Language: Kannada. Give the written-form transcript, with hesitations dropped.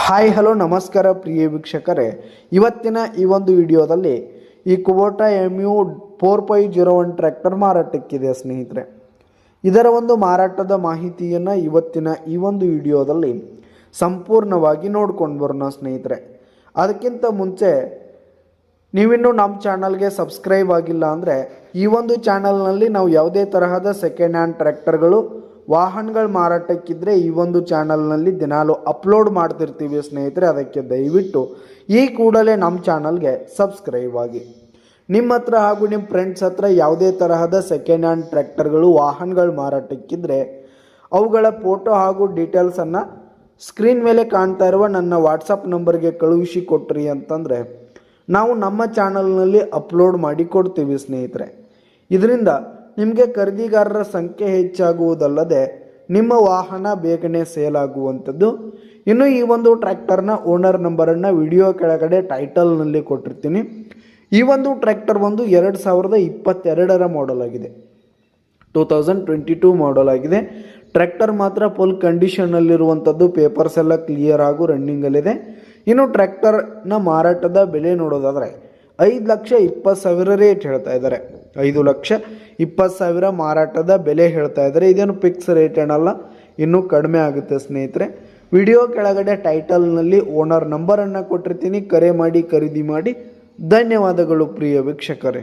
ಹಾಯ್ ಹಲೋ ನಮಸ್ಕಾರ ಪ್ರಿಯ ವೀಕ್ಷಕರೇ, ಇವತ್ತಿನ ಈ ಒಂದು ವಿಡಿಯೋದಲ್ಲಿ ಈ ಕುಬೋಟಾ MU 4501 ಟ್ರ್ಯಾಕ್ಟರ್ ಮಾರಾಟಕ್ಕಿದೆ ಸ್ನೇಹಿತರೆ. ಇದರ ಒಂದು ಮಾರಾಟದ ಮಾಹಿತಿಯನ್ನು ಇವತ್ತಿನ ಈ ಒಂದು ವಿಡಿಯೋದಲ್ಲಿ ಸಂಪೂರ್ಣವಾಗಿ ನೋಡ್ಕೊಂಡು ಬರೋಣ ಸ್ನೇಹಿತರೆ. ಅದಕ್ಕಿಂತ ಮುಂಚೆ ನೀವಿನ್ನೂ ನಮ್ಮ ಚಾನಲ್ಗೆ ಸಬ್ಸ್ಕ್ರೈಬ್ ಆಗಿಲ್ಲ ಅಂದರೆ ಈ ಒಂದು ಚಾನಲ್ನಲ್ಲಿ ನಾವು ಯಾವುದೇ ತರಹದ ಸೆಕೆಂಡ್ ಹ್ಯಾಂಡ್ ಟ್ರ್ಯಾಕ್ಟರ್ಗಳು ವಾಹನಗಳ ಮಾರಾಟಕ್ಕಿದ್ರೆ ಈ ಒಂದು ಚಾನಲ್ನಲ್ಲಿ ದಿನಾಲು ಅಪ್ಲೋಡ್ ಮಾಡ್ತಿರ್ತೀವಿ ಸ್ನೇಹಿತರೆ. ಅದಕ್ಕೆ ದಯವಿಟ್ಟು ಈ ಕೂಡಲೇ ನಮ್ಮ ಚಾನಲ್ಗೆ ಸಬ್ಸ್ಕ್ರೈಬ್ ಆಗಿ. ನಿಮ್ಮ ಹತ್ರ ಹಾಗೂ ನಿಮ್ಮ ಫ್ರೆಂಡ್ಸ್ ಹತ್ರ ಯಾವುದೇ ತರಹದ ಸೆಕೆಂಡ್ ಹ್ಯಾಂಡ್ ಟ್ರ್ಯಾಕ್ಟರ್ಗಳು ವಾಹನಗಳ ಮಾರಾಟಕ್ಕಿದ್ರೆ ಅವುಗಳ ಫೋಟೋ ಹಾಗೂ ಡೀಟೇಲ್ಸನ್ನು ಸ್ಕ್ರೀನ್ ಮೇಲೆ ಕಾಣ್ತಾ ಇರುವ ನನ್ನ ವಾಟ್ಸಪ್ ನಂಬರ್ಗೆ ಕಳುಹಿಸಿ ಕೊಟ್ರಿ ಅಂತಂದರೆ ನಾವು ನಮ್ಮ ಚಾನಲ್ನಲ್ಲಿ ಅಪ್ಲೋಡ್ ಮಾಡಿ ಕೊಡ್ತೀವಿ ಸ್ನೇಹಿತರೆ. ಇದರಿಂದ ನಿಮಗೆ ಖರೀದಿಗಾರರ ಸಂಖ್ಯೆ ಹೆಚ್ಚಾಗುವುದಲ್ಲದೆ ನಿಮ್ಮ ವಾಹನ ಬೇಗನೆ ಸೇಲ್ ಆಗುವಂಥದ್ದು. ಇನ್ನು ಈ ಒಂದು ಟ್ರ್ಯಾಕ್ಟರ್ನ ಓನರ್ ನಂಬರನ್ನು ವಿಡಿಯೋ ಕೆಳಗಡೆ ಟೈಟಲ್ನಲ್ಲಿ ಕೊಟ್ಟಿರ್ತೀನಿ. ಈ ಒಂದು ಟ್ರ್ಯಾಕ್ಟರ್ ಒಂದು 2022 ಮಾಡೆಲ್ ಆಗಿದೆ, 2022 ಮಾಡೆಲ್ ಆಗಿದೆ. ಟ್ರ್ಯಾಕ್ಟರ್ ಮಾತ್ರ ಫುಲ್ ಕಂಡೀಷನ್ನಲ್ಲಿರುವಂಥದ್ದು, ಪೇಪರ್ಸ್ ಎಲ್ಲ ಕ್ಲಿಯರ್ ಹಾಗೂ ರನ್ನಿಂಗಲ್ಲಿದೆ. ಇನ್ನು ಟ್ರ್ಯಾಕ್ಟರ್ನ ಮಾರಾಟದ ಬೆಲೆ ನೋಡೋದಾದರೆ 5,20,000 ರೇಟ್ ಹೇಳ್ತಾ ಇದ್ದಾರೆ. 5,20,000 ಮಾರಾಟದ ಬೆಲೆ ಹೇಳ್ತಾ ಇದ್ದಾರೆ. ಇದೇನು ಫಿಕ್ಸ್ ರೇಟ್ ಏನಲ್ಲ, ಇನ್ನೂ ಕಡಿಮೆ ಆಗುತ್ತೆ ಸ್ನೇಹಿತರೆ. ವಿಡಿಯೋ ಕೆಳಗಡೆ ಟೈಟಲ್ನಲ್ಲಿ ಓನರ್ ನಂಬರನ್ನು ಕೊಟ್ಟಿರ್ತೀನಿ, ಕರೆ ಮಾಡಿ ಖರೀದಿ ಮಾಡಿ. ಧನ್ಯವಾದಗಳು ಪ್ರಿಯ ವೀಕ್ಷಕರೇ.